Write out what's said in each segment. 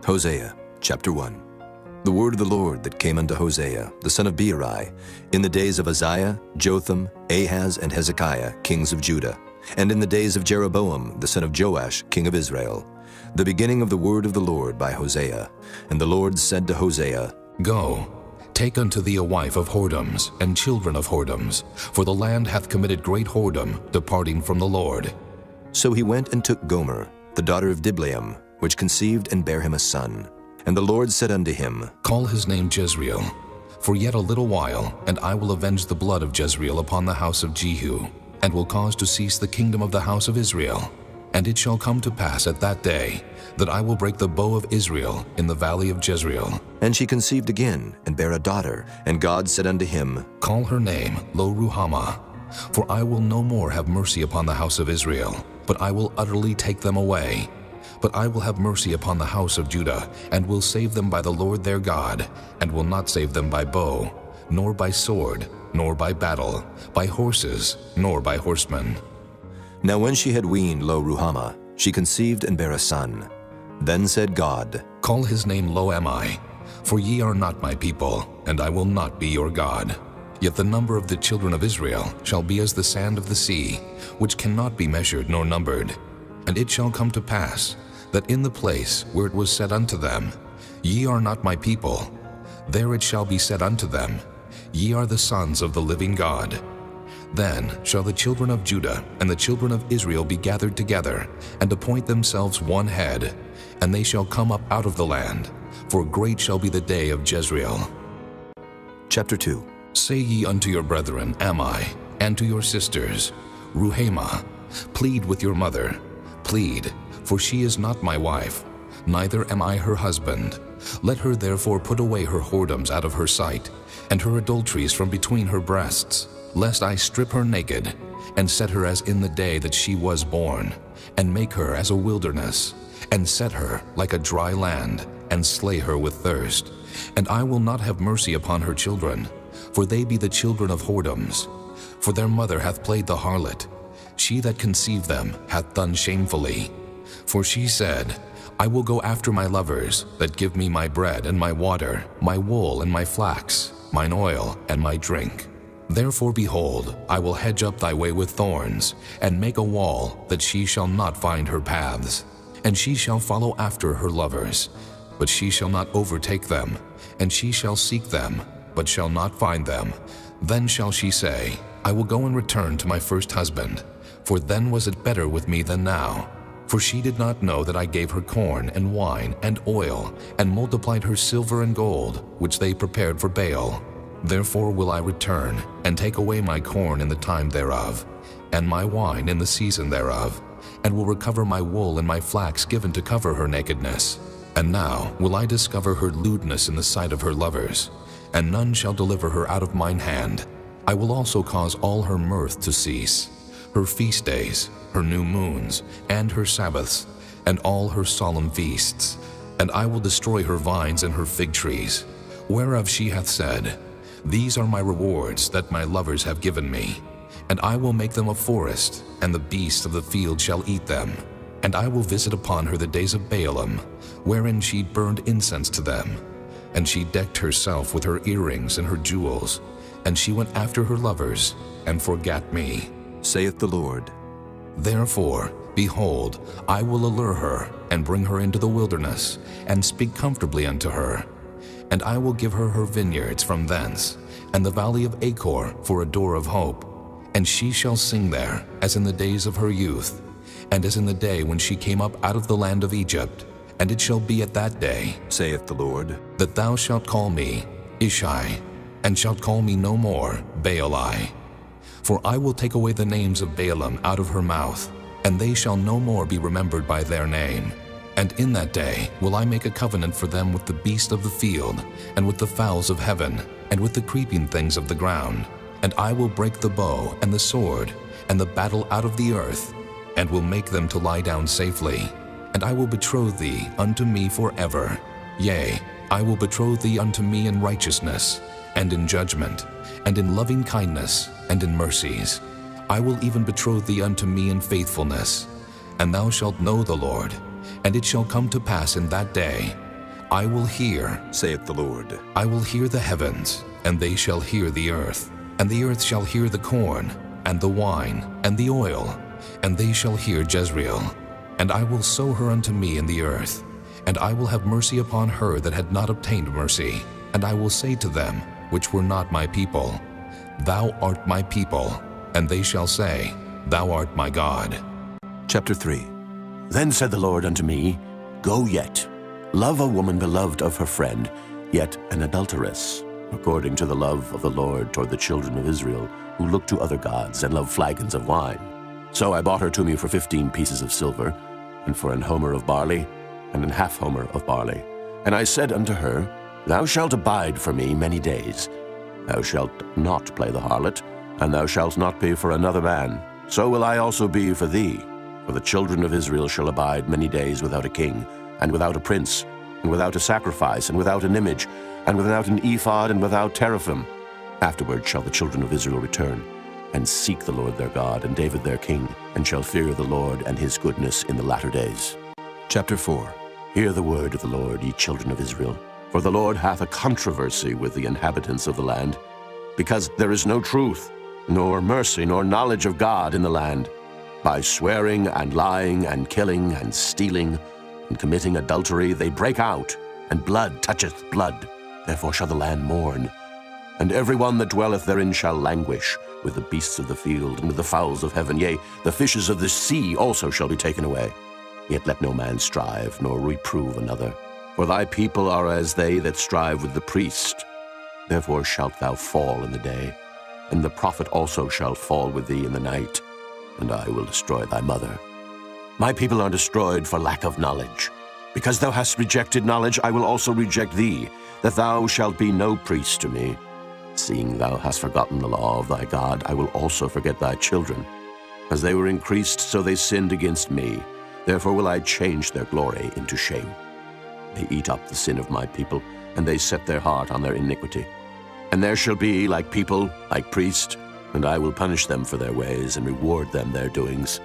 Hosea chapter 1. The word of the Lord that came unto Hosea, the son of Beeri, in the days of Uzziah, Jotham, Ahaz, and Hezekiah, kings of Judah, and in the days of Jeroboam, the son of Joash, king of Israel, the beginning of the word of the Lord by Hosea. And the Lord said to Hosea, Go, take unto thee a wife of whoredoms, and children of whoredoms, for the land hath committed great whoredom, departing from the Lord. So he went and took Gomer, the daughter of Diblaim, which conceived and bare him a son. And the Lord said unto him, Call his name Jezreel, for yet a little while, and I will avenge the blood of Jezreel upon the house of Jehu, and will cause to cease the kingdom of the house of Israel. And it shall come to pass at that day, that I will break the bow of Israel in the valley of Jezreel. And she conceived again, and bare a daughter. And God said unto him, Call her name Lo-Ruhamah, for I will no more have mercy upon the house of Israel, but I will utterly take them away. But I will have mercy upon the house of Judah, and will save them by the Lord their God, and will not save them by bow, nor by sword, nor by battle, by horses, nor by horsemen. Now when she had weaned Lo-Ruhamah, she conceived and bare a son. Then said God, Call his name Lo-Ammi, for ye are not my people, and I will not be your God. Yet the number of the children of Israel shall be as the sand of the sea, which cannot be measured nor numbered. And it shall come to pass, that in the place where it was said unto them, Ye are not my people, there it shall be said unto them, Ye are the sons of the living God. Then shall the children of Judah and the children of Israel be gathered together, and appoint themselves one head, and they shall come up out of the land, for great shall be the day of Jezreel. Chapter 2. Say ye unto your brethren Ammi, and to your sisters, Ruhamah, plead with your mother, plead, for she is not my wife, neither am I her husband. Let her therefore put away her whoredoms out of her sight, and her adulteries from between her breasts, lest I strip her naked, and set her as in the day that she was born, and make her as a wilderness, and set her like a dry land, and slay her with thirst. And I will not have mercy upon her children, for they be the children of whoredoms. For their mother hath played the harlot, she that conceived them hath done shamefully. For she said, I will go after my lovers, that give me my bread and my water, my wool and my flax, mine oil and my drink. Therefore, behold, I will hedge up thy way with thorns, and make a wall, that she shall not find her paths. And she shall follow after her lovers, but she shall not overtake them. And she shall seek them, but shall not find them. Then shall she say, I will go and return to my first husband, for then was it better with me than now. For she did not know that I gave her corn and wine and oil, and multiplied her silver and gold, which they prepared for Baal. Therefore will I return, and take away my corn in the time thereof, and my wine in the season thereof, and will recover my wool and my flax given to cover her nakedness. And now will I discover her lewdness in the sight of her lovers, and none shall deliver her out of mine hand. I will also cause all her mirth to cease, her feast days, her new moons, and her Sabbaths, and all her solemn feasts. And I will destroy her vines and her fig trees, whereof she hath said, These are my rewards that my lovers have given me. And I will make them a forest, and the beasts of the field shall eat them. And I will visit upon her the days of Baalim, wherein she burned incense to them. And she decked herself with her earrings and her jewels, and she went after her lovers, and forgat me, saith the Lord. Therefore, behold, I will allure her, and bring her into the wilderness, and speak comfortably unto her. And I will give her her vineyards from thence, and the valley of Achor for a door of hope. And she shall sing there, as in the days of her youth, and as in the day when she came up out of the land of Egypt. And it shall be at that day, saith the Lord, that thou shalt call me Ishai, and shalt call me no more Baali. For I will take away the names of Baalim out of her mouth, and they shall no more be remembered by their name. And in that day will I make a covenant for them with the beast of the field, and with the fowls of heaven, and with the creeping things of the ground. And I will break the bow and the sword, and the battle out of the earth, and will make them to lie down safely. And I will betroth thee unto me forever. Yea, I will betroth thee unto me in righteousness, and in judgment, and in loving kindness, and in mercies. I will even betroth thee unto me in faithfulness. And thou shalt know the Lord. And it shall come to pass in that day, I will hear, saith the Lord. I will hear the heavens, and they shall hear the earth. And the earth shall hear the corn, and the wine, and the oil, and they shall hear Jezreel. And I will sow her unto me in the earth, and I will have mercy upon her that had not obtained mercy. And I will say to them, which were not my people, Thou art my people. And they shall say, Thou art my God. Chapter 3. Then said the Lord unto me, Go yet, love a woman beloved of her friend, yet an adulteress, according to the love of the Lord toward the children of Israel, who look to other gods and love flagons of wine. So I bought her to me for 15 pieces of silver, and for an homer of barley, and an half homer of barley. And I said unto her, Thou shalt abide for me many days. Thou shalt not play the harlot, and thou shalt not be for another man. So will I also be for thee. For the children of Israel shall abide many days without a king, and without a prince, and without a sacrifice, and without an image, and without an ephod, and without teraphim. Afterward shall the children of Israel return, and seek the Lord their God, and David their king, and shall fear the Lord and his goodness in the latter days. Chapter 4. Hear the word of the Lord, ye children of Israel. For the Lord hath a controversy with the inhabitants of the land, because there is no truth, nor mercy, nor knowledge of God in the land. By swearing and lying and killing and stealing and committing adultery they break out, and blood toucheth blood. Therefore shall the land mourn, and every one that dwelleth therein shall languish, with the beasts of the field and with the fowls of heaven. Yea, the fishes of the sea also shall be taken away. Yet let no man strive, nor reprove another. For thy people are as they that strive with the priest. Therefore shalt thou fall in the day, and the prophet also shall fall with thee in the night, and I will destroy thy mother. My people are destroyed for lack of knowledge. Because thou hast rejected knowledge, I will also reject thee, that thou shalt be no priest to me. Seeing thou hast forgotten the law of thy God, I will also forget thy children. As they were increased, so they sinned against me. Therefore will I change their glory into shame. They eat up the sin of my people, and they set their heart on their iniquity. And there shall be like people, like priests, and I will punish them for their ways, and reward them their doings.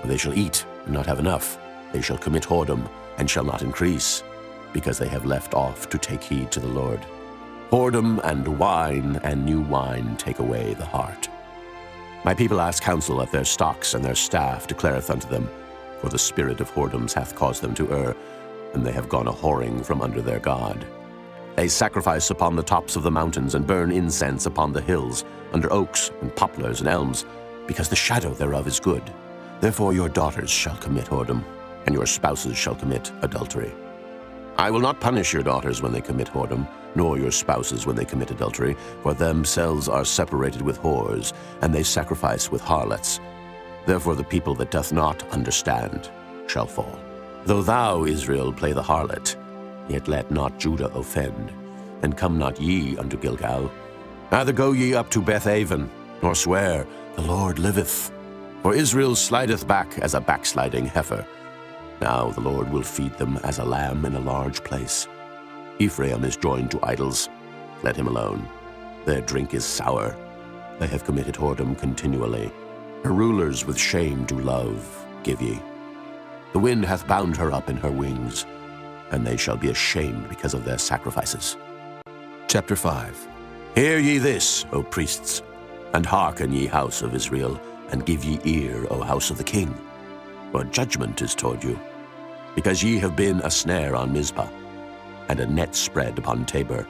For they shall eat, and not have enough. They shall commit whoredom, and shall not increase, because they have left off to take heed to the Lord. Whoredom and wine and new wine take away the heart. My people ask counsel of their stocks, and their staff declareth unto them, for the spirit of whoredoms hath caused them to err, and they have gone a-whoring from under their God. They sacrifice upon the tops of the mountains, and burn incense upon the hills, under oaks and poplars and elms, because the shadow thereof is good. Therefore your daughters shall commit whoredom, and your spouses shall commit adultery. I will not punish your daughters when they commit whoredom, nor your spouses when they commit adultery, for themselves are separated with whores, and they sacrifice with harlots. Therefore the people that doth not understand shall fall. Though thou, Israel, play the harlot, yet let not Judah offend, and come not ye unto Gilgal. Neither go ye up to Bethaven, nor swear, The Lord liveth. For Israel slideth back as a backsliding heifer. Now the Lord will feed them as a lamb in a large place. Ephraim is joined to idols. Let him alone. Their drink is sour. They have committed whoredom continually. Her rulers with shame do love, give ye. The wind hath bound her up in her wings, and they shall be ashamed because of their sacrifices. Chapter 5. Hear ye this, O priests, and hearken, ye house of Israel, and give ye ear, O house of the king. For judgment is toward you, because ye have been a snare on Mizpah, and a net spread upon Tabor.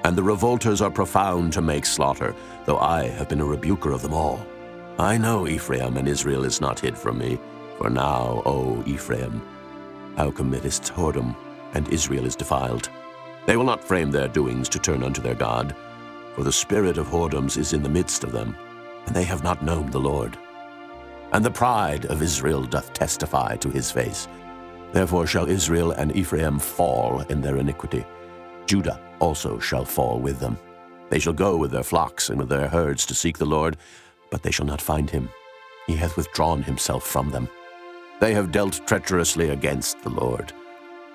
And the revolters are profound to make slaughter, though I have been a rebuker of them all. I know Ephraim, and Israel is not hid from me. For now, O Ephraim, thou committest whoredom, and Israel is defiled. They will not frame their doings to turn unto their God, for the spirit of whoredoms is in the midst of them, and they have not known the Lord. And the pride of Israel doth testify to his face. Therefore shall Israel and Ephraim fall in their iniquity. Judah also shall fall with them. They shall go with their flocks and with their herds to seek the Lord, but they shall not find him. He hath withdrawn himself from them. They have dealt treacherously against the Lord,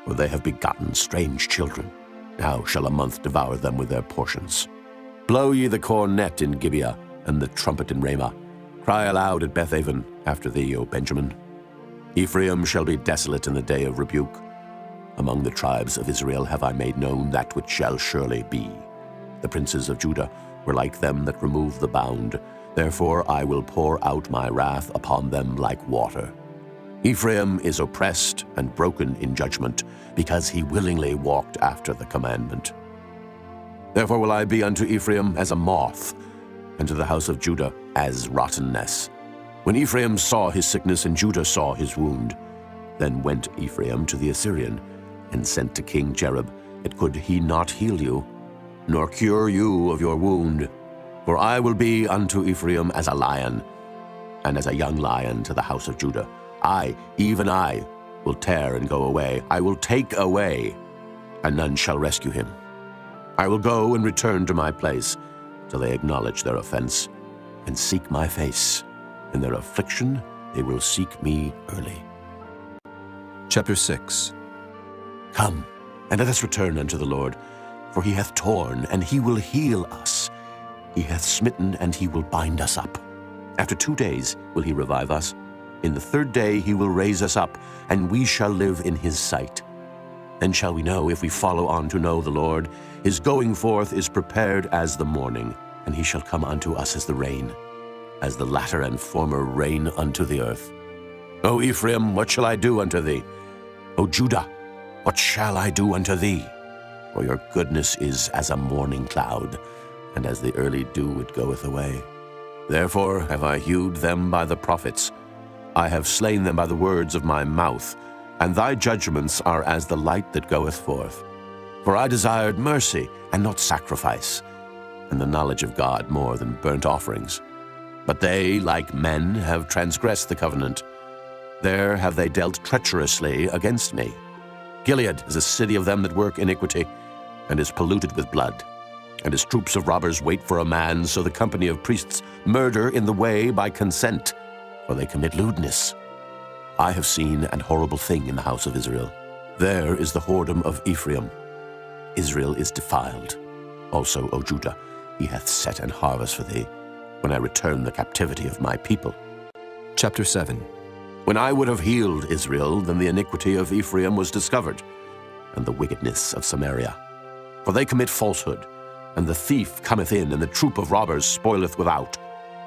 for they have begotten strange children. Now shall a month devour them with their portions. Blow ye the cornet in Gibeah, and the trumpet in Ramah. Cry aloud at Bethaven after thee, O Benjamin. Ephraim shall be desolate in the day of rebuke. Among the tribes of Israel have I made known that which shall surely be. The princes of Judah were like them that remove the bound. Therefore I will pour out my wrath upon them like water. Ephraim is oppressed and broken in judgment, because he willingly walked after the commandment. Therefore will I be unto Ephraim as a moth, and to the house of Judah as rottenness. When Ephraim saw his sickness and Judah saw his wound, then went Ephraim to the Assyrian, and sent to King Jareb, yet could he not heal you, nor cure you of your wound. For I will be unto Ephraim as a lion, and as a young lion to the house of Judah. I, even I, will tear and go away. I will take away, and none shall rescue him. I will go and return to my place, till they acknowledge their offense, and seek my face. In their affliction they will seek me early. Chapter 6. Come, and let us return unto the Lord, for he hath torn, and he will heal us. He hath smitten, and he will bind us up. After 2 days will he revive us. In the 3rd day he will raise us up, and we shall live in his sight. Then shall we know, if we follow on to know the Lord. His going forth is prepared as the morning, and he shall come unto us as the rain, as the latter and former rain unto the earth. O Ephraim, what shall I do unto thee? O Judah, what shall I do unto thee? For your goodness is as a morning cloud, and as the early dew it goeth away. Therefore have I hewed them by the prophets. I have slain them by the words of my mouth, and thy judgments are as the light that goeth forth. For I desired mercy, and not sacrifice, and the knowledge of God more than burnt offerings. But they, like men, have transgressed the covenant. There have they dealt treacherously against me. Gilead is a city of them that work iniquity, and is polluted with blood. And his troops of robbers wait for a man, so the company of priests murder in the way by consent, for they commit lewdness. I have seen an horrible thing in the house of Israel. There is the whoredom of Ephraim. Israel is defiled. Also, O Judah, he hath set an harvest for thee, when I return the captivity of my people. Chapter 7. When I would have healed Israel, then the iniquity of Ephraim was discovered, and the wickedness of Samaria. For they commit falsehood, and the thief cometh in, and the troop of robbers spoileth without.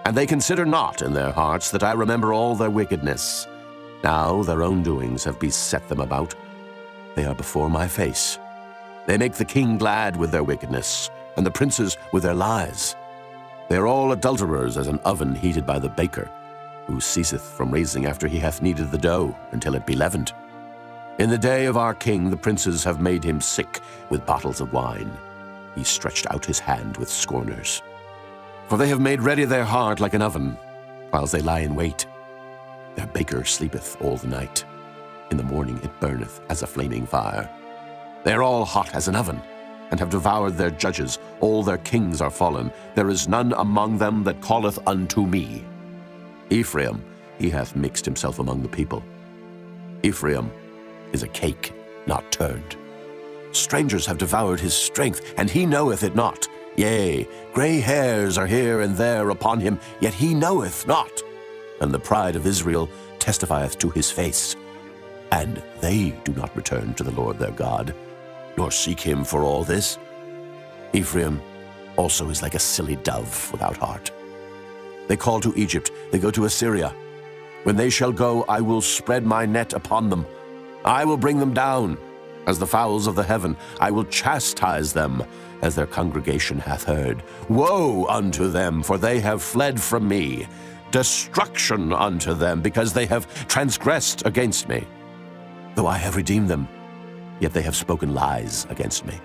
And they consider not in their hearts that I remember all their wickedness. Now their own doings have beset them about. They are before my face. They make the king glad with their wickedness, and the princes with their lies. They are all adulterers as an oven heated by the baker, who ceaseth from raising after he hath kneaded the dough, until it be leavened. In the day of our king the princes have made him sick with bottles of wine. He stretched out his hand with scorners. For they have made ready their heart like an oven, whiles they lie in wait. Their baker sleepeth all the night. In the morning it burneth as a flaming fire. They are all hot as an oven, and have devoured their judges. All their kings are fallen. There is none among them that calleth unto me. Ephraim, he hath mixed himself among the people. Ephraim is a cake not turned. Strangers have devoured his strength, and he knoweth it not. Yea, gray hairs are here and there upon him, yet he knoweth not. And the pride of Israel testifieth to his face. And they do not return to the Lord their God, nor seek him for all this. Ephraim also is like a silly dove without heart. They call to Egypt, they go to Assyria. When they shall go, I will spread my net upon them. I will bring them down as the fowls of the heaven. I will chastise them as their congregation hath heard. Woe unto them, for they have fled from me. Destruction unto them, because they have transgressed against me. Though I have redeemed them, yet they have spoken lies against me.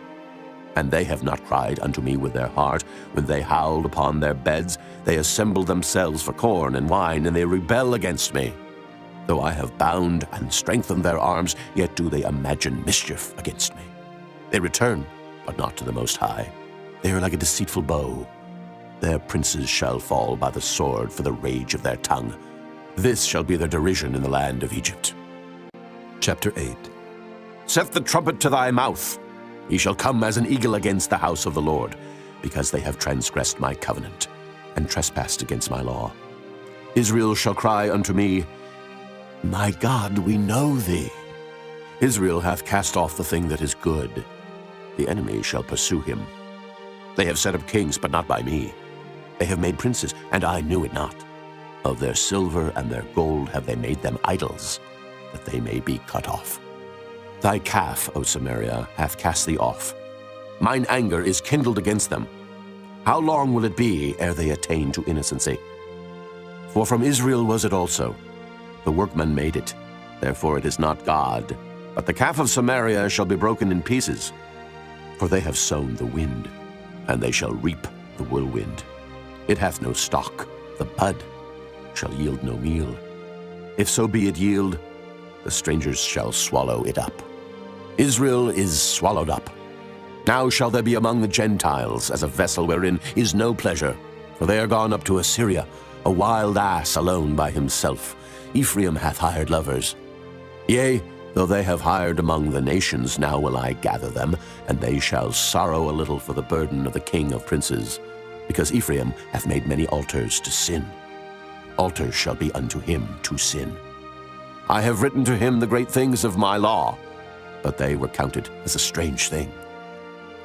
And they have not cried unto me with their heart. When they howled upon their beds, they assembled themselves for corn and wine, and they rebel against me. Though I have bound and strengthened their arms, yet do they imagine mischief against me. They return, but not to the Most High. They are like a deceitful bow. Their princes shall fall by the sword for the rage of their tongue. This shall be their derision in the land of Egypt. Chapter 8. Set the trumpet to thy mouth. He shall come as an eagle against the house of the Lord, because they have transgressed my covenant, and trespassed against my law. Israel shall cry unto me, My God, we know thee. Israel hath cast off the thing that is good. The enemy shall pursue him. They have set up kings, but not by me. They have made princes, and I knew it not. Of their silver and their gold have they made them idols, that they may be cut off. Thy calf, O Samaria, hath cast thee off. Mine anger is kindled against them. How long will it be ere they attain to innocency? For from Israel was it also. The workman made it, therefore it is not God. But the calf of Samaria shall be broken in pieces. For they have sown the wind, and they shall reap the whirlwind. It hath no stalk, the bud shall yield no meal. If so be it yield, the strangers shall swallow it up. Israel is swallowed up. Now shall there be among the Gentiles as a vessel wherein is no pleasure. For they are gone up to Assyria, a wild ass alone by himself. Ephraim hath hired lovers. Yea, though they have hired among the nations, now will I gather them, and they shall sorrow a little for the burden of the king of princes, because Ephraim hath made many altars to sin. Altars shall be unto him to sin. I have written to him the great things of my law, but they were counted as a strange thing.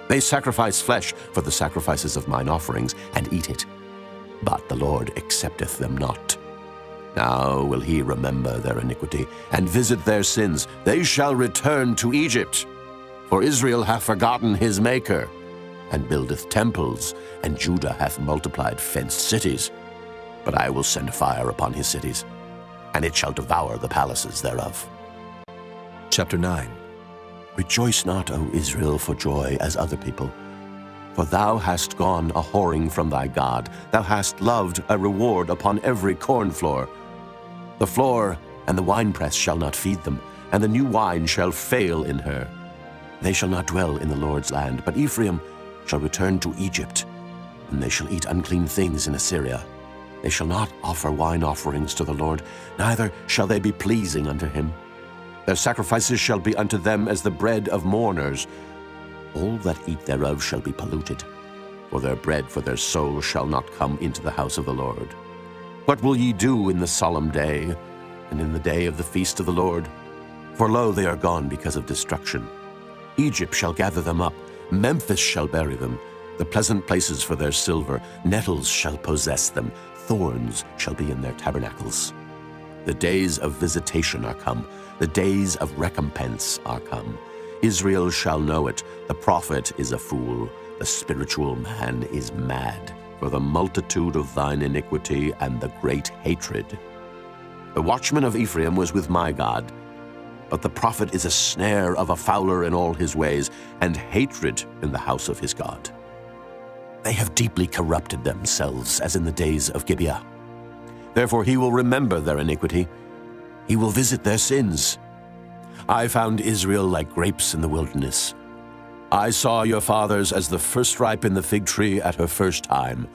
They sacrifice flesh for the sacrifices of mine offerings, and eat it. But the Lord accepteth them not. Now will he remember their iniquity, and visit their sins. They shall return to Egypt. For Israel hath forgotten his Maker, and buildeth temples, and Judah hath multiplied fenced cities. But I will send fire upon his cities, and it shall devour the palaces thereof. Chapter 9. Rejoice not, O Israel, for joy as other people. For thou hast gone a whoring from thy God. Thou hast loved a reward upon every corn floor. The floor and the winepress shall not feed them, and the new wine shall fail in her. They shall not dwell in the Lord's land, but Ephraim shall return to Egypt, and they shall eat unclean things in Assyria. They shall not offer wine offerings to the Lord, neither shall they be pleasing unto him. Their sacrifices shall be unto them as the bread of mourners. All that eat thereof shall be polluted, for their bread for their soul shall not come into the house of the Lord. What will ye do in the solemn day, and in the day of the feast of the Lord? For lo, they are gone because of destruction. Egypt shall gather them up, Memphis shall bury them, the pleasant places for their silver, nettles shall possess them, thorns shall be in their tabernacles. The days of visitation are come, the days of recompense are come. Israel shall know it, the prophet is a fool, the spiritual man is mad, for the multitude of thine iniquity and the great hatred. The watchman of Ephraim was with my God, but the prophet is a snare of a fowler in all his ways, and hatred in the house of his God. They have deeply corrupted themselves, as in the days of Gibeah. Therefore he will remember their iniquity, he will visit their sins. I found Israel like grapes in the wilderness. I saw your fathers as the first ripe in the fig tree at her first time.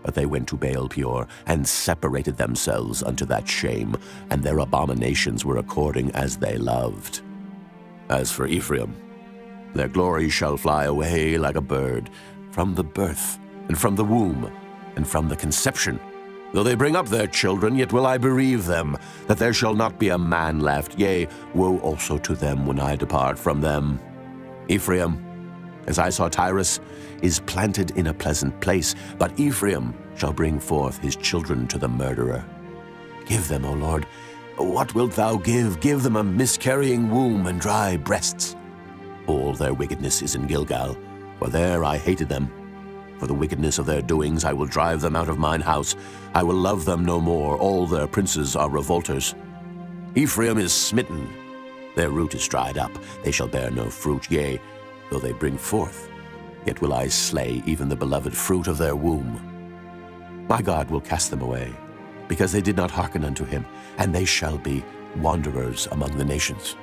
But they went to Baal-peor, and separated themselves unto that shame, and their abominations were according as they loved. As for Ephraim, their glory shall fly away like a bird, from the birth, and from the womb, and from the conception. Though they bring up their children, yet will I bereave them, that there shall not be a man left. Yea, woe also to them when I depart from them. Ephraim, as I saw Tyrus, is planted in a pleasant place, but Ephraim shall bring forth his children to the murderer. Give them, O Lord, what wilt thou give? Give them a miscarrying womb and dry breasts. All their wickedness is in Gilgal, for there I hated them. For the wickedness of their doings I will drive them out of mine house. I will love them no more. All their princes are revolters. Ephraim is smitten. Their root is dried up. They shall bear no fruit. Yea, though they bring forth, yet will I slay even the beloved fruit of their womb. My God will cast them away, because they did not hearken unto him, and they shall be wanderers among the nations.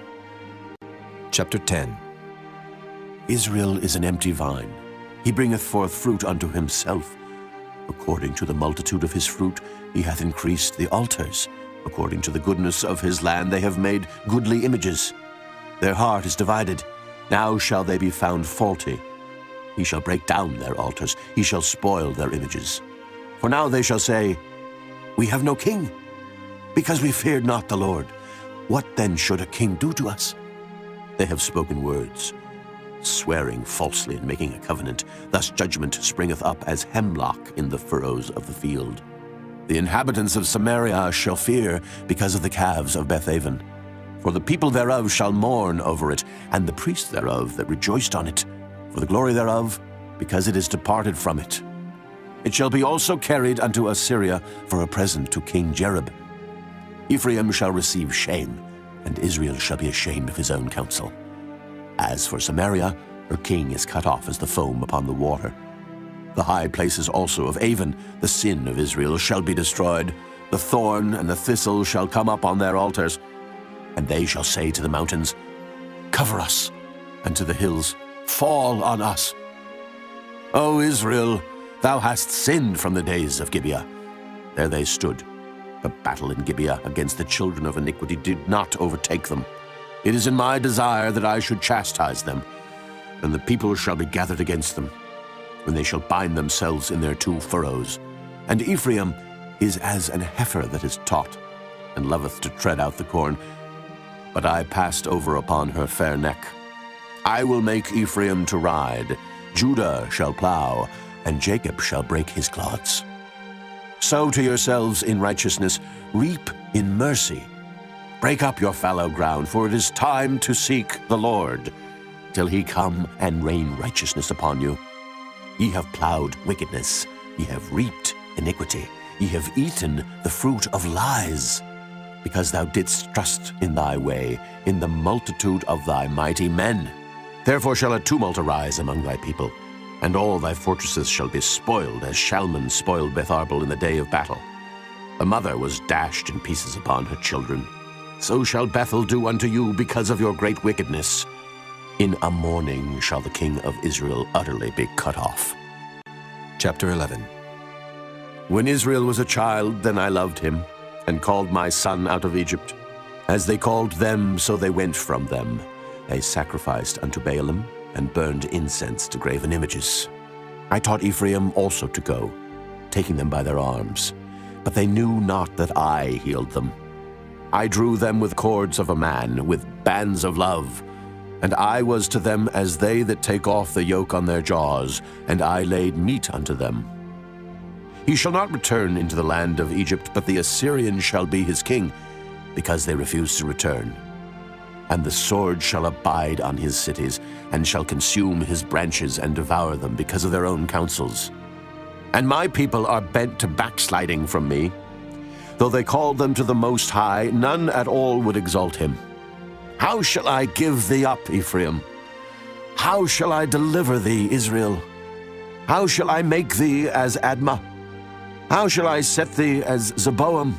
Chapter 10. Israel is an empty vine. He bringeth forth fruit unto himself. According to the multitude of his fruit he hath increased the altars. According to the goodness of his land they have made goodly images. Their heart is divided. Now shall they be found faulty. He shall break down their altars. He shall spoil their images. For now they shall say, We have no king, because we feared not the Lord. What then should a king do to us? They have spoken words, swearing falsely and making a covenant. Thus judgment springeth up as hemlock in the furrows of the field. The inhabitants of Samaria shall fear because of the calves of Bethaven. For the people thereof shall mourn over it, and the priests thereof that rejoiced on it, for the glory thereof, because it is departed from it. It shall be also carried unto Assyria for a present to King Jerub. Ephraim shall receive shame, and Israel shall be ashamed of his own counsel. As for Samaria, her king is cut off as the foam upon the water. The high places also of Avon, the sin of Israel, shall be destroyed. The thorn and the thistle shall come up on their altars. And they shall say to the mountains, Cover us, and to the hills, Fall on us. O Israel, thou hast sinned from the days of Gibeah. There they stood. The battle in Gibeah against the children of iniquity did not overtake them. It is in my desire that I should chastise them, and the people shall be gathered against them, when they shall bind themselves in their two furrows. And Ephraim is as an heifer that is taught, and loveth to tread out the corn. But I passed over upon her fair neck. I will make Ephraim to ride, Judah shall plow, and Jacob shall break his clods. Sow to yourselves in righteousness, reap in mercy. Break up your fallow ground, for it is time to seek the Lord, till he come and rain righteousness upon you. Ye have plowed wickedness, ye have reaped iniquity, ye have eaten the fruit of lies, because thou didst trust in thy way, in the multitude of thy mighty men. Therefore shall a tumult arise among thy people, and all thy fortresses shall be spoiled, as Shalman spoiled Beth Arbel in the day of battle. A mother was dashed in pieces upon her children. So shall Bethel do unto you because of your great wickedness. In a morning shall the king of Israel utterly be cut off. Chapter 11. When Israel was a child, then I loved him, and called my son out of Egypt. As they called them, so they went from them. They sacrificed unto Baalim, and burned incense to graven images. I taught Ephraim also to go, taking them by their arms. But they knew not that I healed them. I drew them with cords of a man, with bands of love. And I was to them as they that take off the yoke on their jaws, and I laid meat unto them. He shall not return into the land of Egypt, but the Assyrian shall be his king, because they refuse to return. And the sword shall abide on his cities, and shall consume his branches and devour them because of their own counsels. And my people are bent to backsliding from me. Though they called them to the Most High, none at all would exalt him. How shall I give thee up, Ephraim? How shall I deliver thee, Israel? How shall I make thee as Admah? How shall I set thee as Zeboam?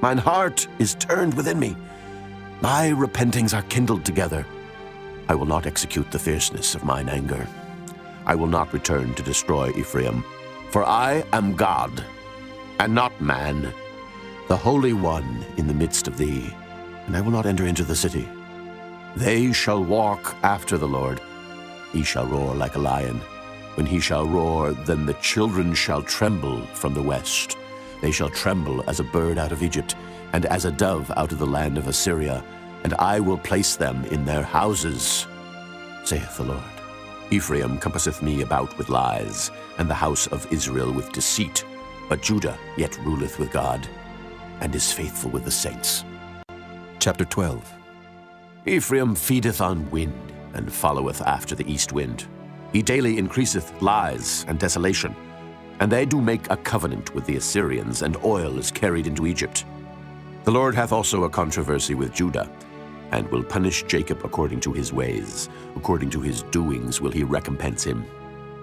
Mine heart is turned within me. My repentings are kindled together. I will not execute the fierceness of mine anger. I will not return to destroy Ephraim. For I am God, and not man, the Holy One in the midst of thee, and I will not enter into the city. They shall walk after the Lord. He shall roar like a lion. When he shall roar, then the children shall tremble from the west. They shall tremble as a bird out of Egypt, and as a dove out of the land of Assyria, and I will place them in their houses, saith the Lord. Ephraim compasseth me about with lies, and the house of Israel with deceit, but Judah yet ruleth with God, and is faithful with the saints. Chapter 12. Ephraim feedeth on wind, and followeth after the east wind. He daily increaseth lies and desolation, and they do make a covenant with the Assyrians, and oil is carried into Egypt. The Lord hath also a controversy with Judah, and will punish Jacob according to his ways. According to his doings will he recompense him.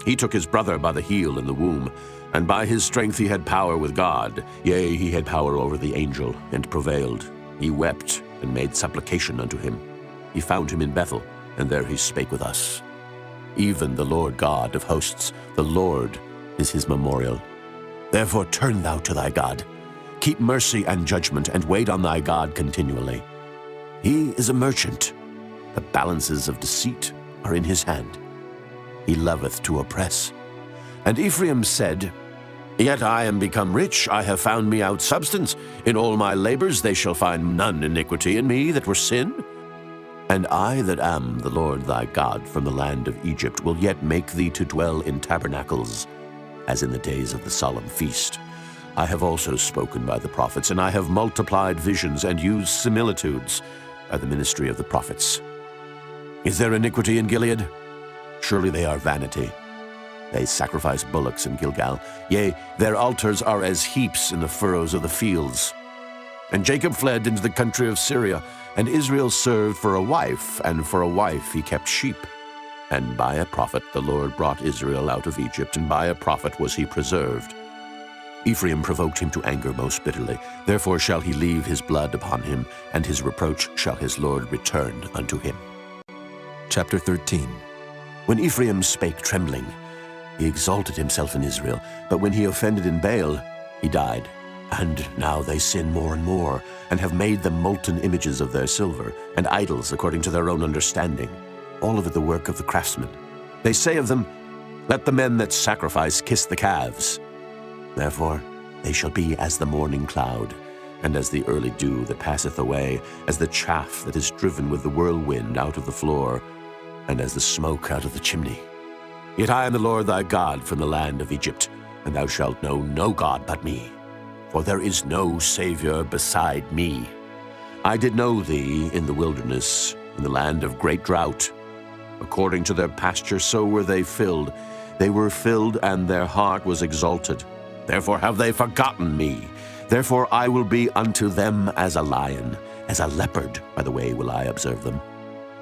He took his brother by the heel in the womb, and by his strength he had power with God. Yea, he had power over the angel, and prevailed. He wept, and made supplication unto him. He found him in Bethel, and there he spake with us. Even the Lord God of hosts, the Lord is his memorial. Therefore turn thou to thy God. Keep mercy and judgment, and wait on thy God continually. He is a merchant. The balances of deceit are in his hand. He loveth to oppress. And Ephraim said, Yet I am become rich, I have found me out substance. In all my labors they shall find none iniquity in me that were sin. And I that am the Lord thy God from the land of Egypt will yet make thee to dwell in tabernacles, as in the days of the solemn feast. I have also spoken by the prophets, and I have multiplied visions and used similitudes by the ministry of the prophets. Is there iniquity in Gilead? Surely they are vanity. They sacrifice bullocks in Gilgal. Yea, their altars are as heaps in the furrows of the fields. And Jacob fled into the country of Syria, and Israel served for a wife, and for a wife he kept sheep. And by a prophet the Lord brought Israel out of Egypt, and by a prophet was he preserved. Ephraim provoked him to anger most bitterly. Therefore shall he leave his blood upon him, and his reproach shall his Lord return unto him. Chapter 13. When Ephraim spake trembling, he exalted himself in Israel. But when he offended in Baal, he died. And now they sin more and more, and have made them molten images of their silver, and idols according to their own understanding, all of it the work of the craftsmen. They say of them, Let the men that sacrifice kiss the calves. Therefore they shall be as the morning cloud, and as the early dew that passeth away, as the chaff that is driven with the whirlwind out of the floor, and as the smoke out of the chimney. Yet I am the Lord thy God from the land of Egypt, and thou shalt know no God but me. For there is no Savior beside me. I did know thee in the wilderness, in the land of great drought. According to their pasture so were they filled. They were filled, and their heart was exalted. Therefore have they forgotten me. Therefore I will be unto them as a lion, as a leopard, by the way will I observe them.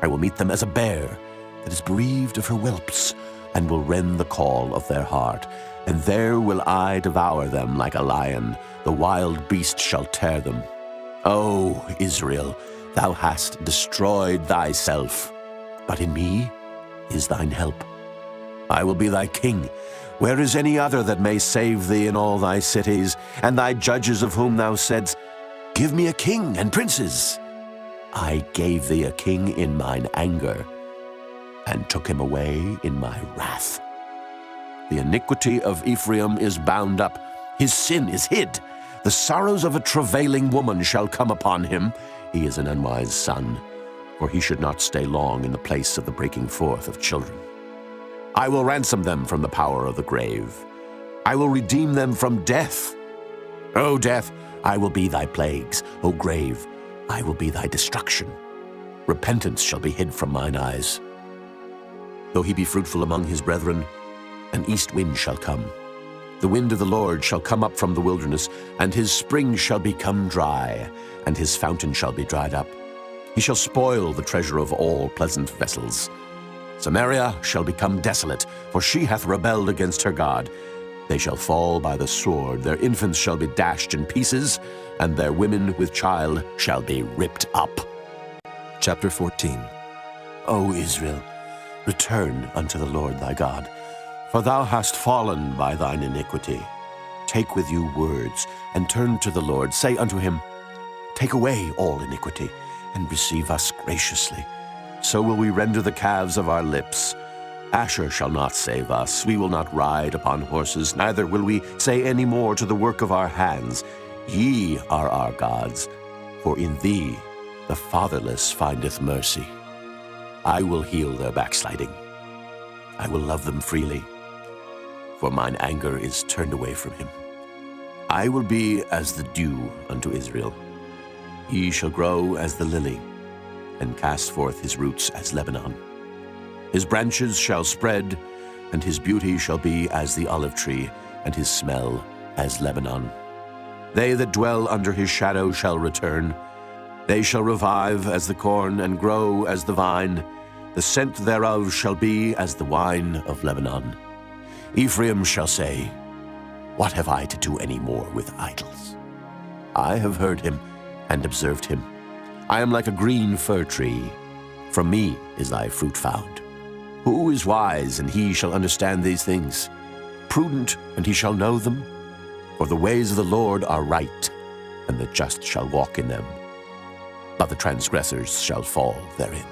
I will meet them as a bear that is bereaved of her whelps, and will rend the call of their heart. And there will I devour them like a lion. The wild beast shall tear them. O Israel, thou hast destroyed thyself, but in me is thine help. I will be thy king. Where is any other that may save thee in all thy cities, and thy judges of whom thou saidst, Give me a king and princes? I gave thee a king in mine anger, and took him away in my wrath. The iniquity of Ephraim is bound up, his sin is hid. The sorrows of a travailing woman shall come upon him. He is an unwise son, for he should not stay long in the place of the breaking forth of children. I will ransom them from the power of the grave. I will redeem them from death. O death, I will be thy plagues. O grave, I will be thy destruction. Repentance shall be hid from mine eyes. Though he be fruitful among his brethren, an east wind shall come. The wind of the Lord shall come up from the wilderness, and his spring shall become dry, and his fountain shall be dried up. He shall spoil the treasure of all pleasant vessels. Samaria shall become desolate, for she hath rebelled against her God. They shall fall by the sword, their infants shall be dashed in pieces, and their women with child shall be ripped up. Chapter 14. O Israel, return unto the Lord thy God, for thou hast fallen by thine iniquity. Take with you words, and turn to the Lord. Say unto him, Take away all iniquity, and receive us graciously. So will we render the calves of our lips. Asher shall not save us. We will not ride upon horses, neither will we say any more to the work of our hands, Ye are our gods, for in thee the fatherless findeth mercy. I will heal their backsliding. I will love them freely, for mine anger is turned away from him. I will be as the dew unto Israel. He shall grow as the lily, and cast forth his roots as Lebanon. His branches shall spread, and his beauty shall be as the olive tree, and his smell as Lebanon. They that dwell under his shadow shall return. They shall revive as the corn, and grow as the vine. The scent thereof shall be as the wine of Lebanon. Ephraim shall say, What have I to do any more with idols? I have heard him and observed him. I am like a green fir tree. From me is thy fruit found. Who is wise, and he shall understand these things? Prudent, and he shall know them? For the ways of the Lord are right, and the just shall walk in them, but the transgressors shall fall therein.